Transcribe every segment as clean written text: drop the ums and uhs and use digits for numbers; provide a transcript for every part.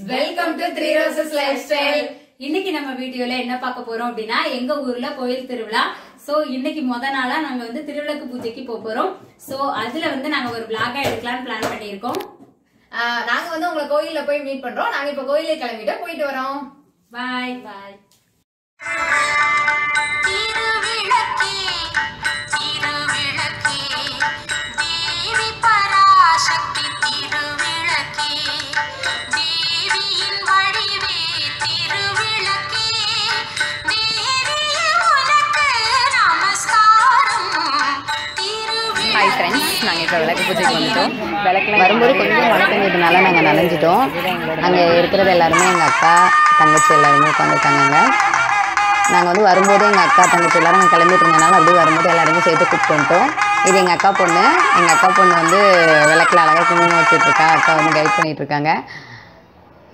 Welcome to three roses life style. இன்னைக்கு நம்ம வீடியோல என்ன பார்க்க போறோம் அப்படின்னா, எங்க ஊர்ல கோயில் திருவிழா. சோ இன்னைக்கு நாளா நாங்க திருவிளக்கு பூஜைக்கு போறோம். சோ அதுல நாங்க ஒரு vlog எடுக்கலாம்னு பிளான் பண்ணியிருக்கோம். நாங்க உங்களை கோயில்ல போய் மீட் பண்றோம். நாங்க இப்ப கோயிலுக்கு கிளம்பிட்டு போயிட்டு வரோம். பாய் பாய். ஹாய் ஃப்ரெண்ட்ஸ், நாங்கள் இப்போ விளக்கு பூஜைக்கு வந்துட்டோம். வரும்போது கொஞ்சம் மழை பெஞ்சதுனால நாங்கள் நனைஞ்சிட்டோம். அங்கே இருக்கிறது எல்லாருமே எங்கள் அக்கா தங்கச்சி எல்லாருமே உட்காந்துருக்காங்க. நாங்கள் வரும்போது எங்கள் அக்கா தங்கச்சி எல்லோரும் நாங்கள் கிளம்பிட்டு இருந்தனால அப்படியே வரும்போது எல்லாருமே சேர்த்து கூப்பிட்டு வந்துட்டோம். இது எங்கள் அக்கா பொண்ணு. எங்கள் அக்கா பொண்ணு விளக்கில் அழகாக குங்குமம் வச்சுட்ருக்கா. அக்கா கைட் பண்ணிகிட்ருக்காங்க.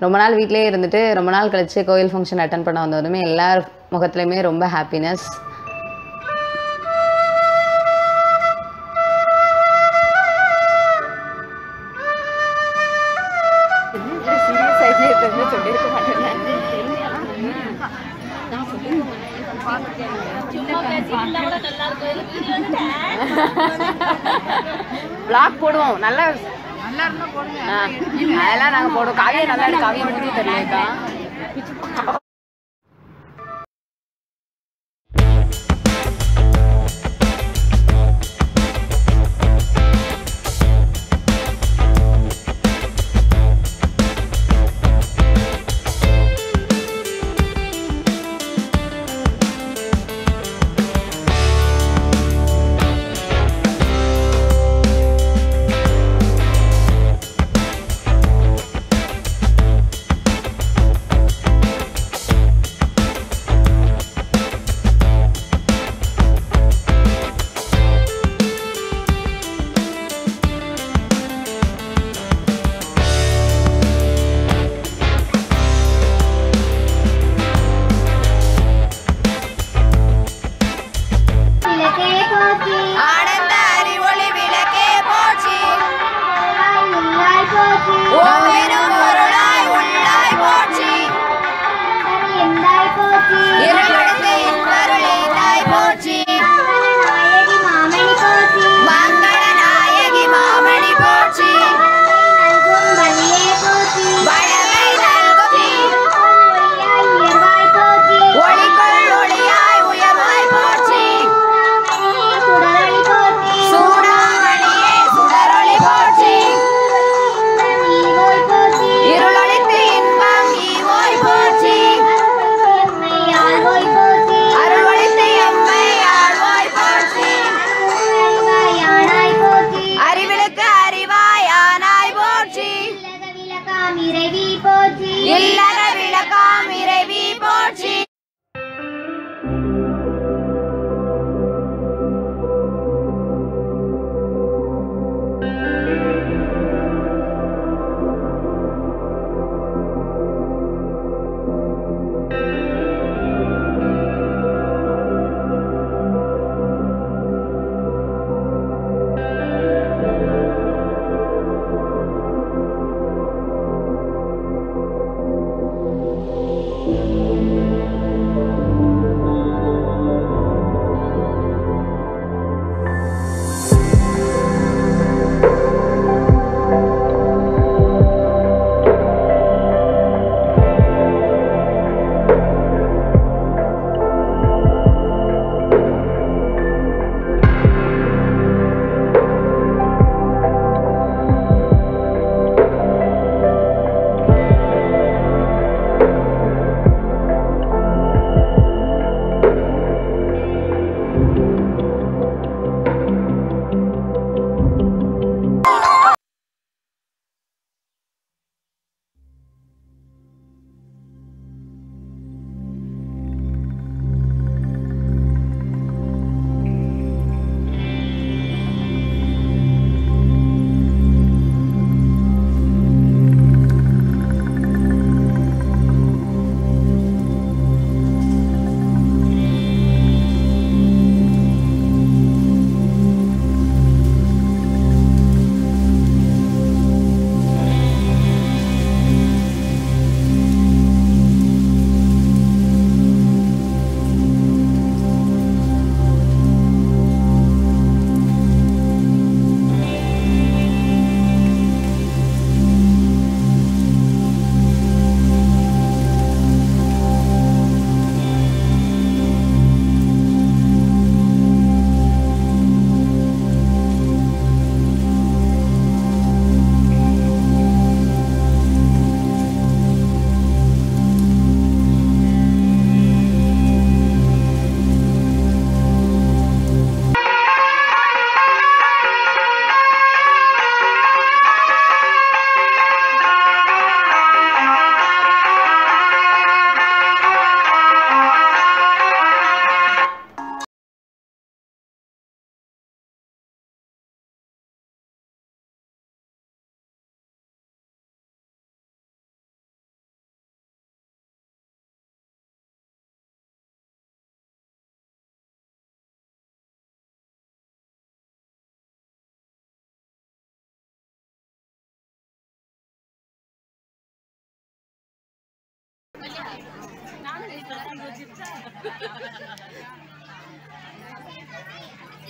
ரொம்ப நாள் வீட்டிலே இருந்துட்டு ரொம்ப நாள் கழித்து கோயில் ஃபங்க்ஷன் அட்டன் பண்ண வந்ததுமே எல்லார் முகத்துலையுமே ரொம்ப ஹாப்பினஸ். vlog போடுவோம். நல்லா இருந்தா போடுங்க. அதெல்லாம் நாங்க போடுவோம். காவியம் நல்லா இருக்கு. காவியம் மட்டும் தெரியலக்கா.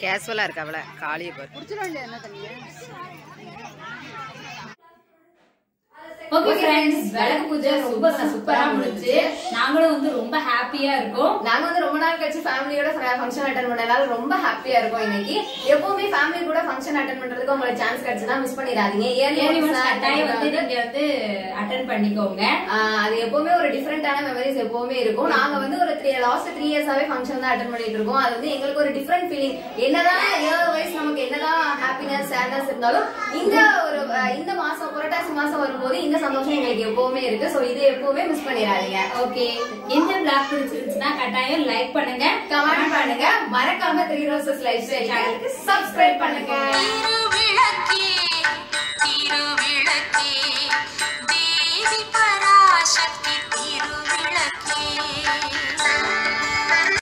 கேஷுவலா இருக்கா அவளை காளியை பாரு. ஓகே ஃப்ரெண்ட்ஸ், விளக்கு பூஜை ரொம்ப சூப்பரா முடிஞ்சு. நாங்களும் வந்து ரொம்ப ஹாப்பியா இருக்கோம். நாங்க வந்து ரொம்ப நாள் கழிச்சு ஃபேமிலியோட ஃபங்க்ஷன் அட்டெண்ட் பண்ணனால ரொம்ப ஹாப்பியா இருக்கும் இன்னைக்கு. எப்பவுமே ஃபேமிலி கூட ஃபங்க்ஷன் அட்டெண்ட் பண்றதுக்கு உங்களுக்கு சான்ஸ் கிடைச்சா மிஸ் பண்ணிடாதீங்க. கட்டாயம் வந்து நீங்க வந்து அட்டெண்ட் பண்ணிக்கோங்க. அது எப்பவுமே ஒரு டிஃபரெண்டான மெமரிஸ் எப்பவுமே இருக்கும். நாங்க வந்து ஒரு லாஸ்ட் 3 இயர்ஸாவே ஃபங்க்ஷன் தான் அட்டெண்ட் பண்ணிட்டு இருக்கோம். அது வந்து எங்களுக்கு ஒரு டிஃபரெண்ட் ஃபீலிங். என்னதான் இயர் வைஸ் நமக்கு என்னதான் ஹாப்பினஸ் சேட்னஸ் இருந்தாலும் இந்த மாசம் புரட்டாசி மாசம் வரும்போது இந்த சந்தோஷம் எங்களுக்கு எப்பவுமே இருக்கு. சோ இது எப்பவுமே மிஸ் பண்ணிடாதீங்க. ஓகே, இந்த vlog பிடிச்சிருந்துச்சுன்னா கட்டாயம் லைக் பண்ணுங்க, கமெண்ட் பண்ணுங்க, மறக்காம 3 Roses Lifestyle சேனலுக்கு சப்ஸ்கிரைப் பண்ணுங்க.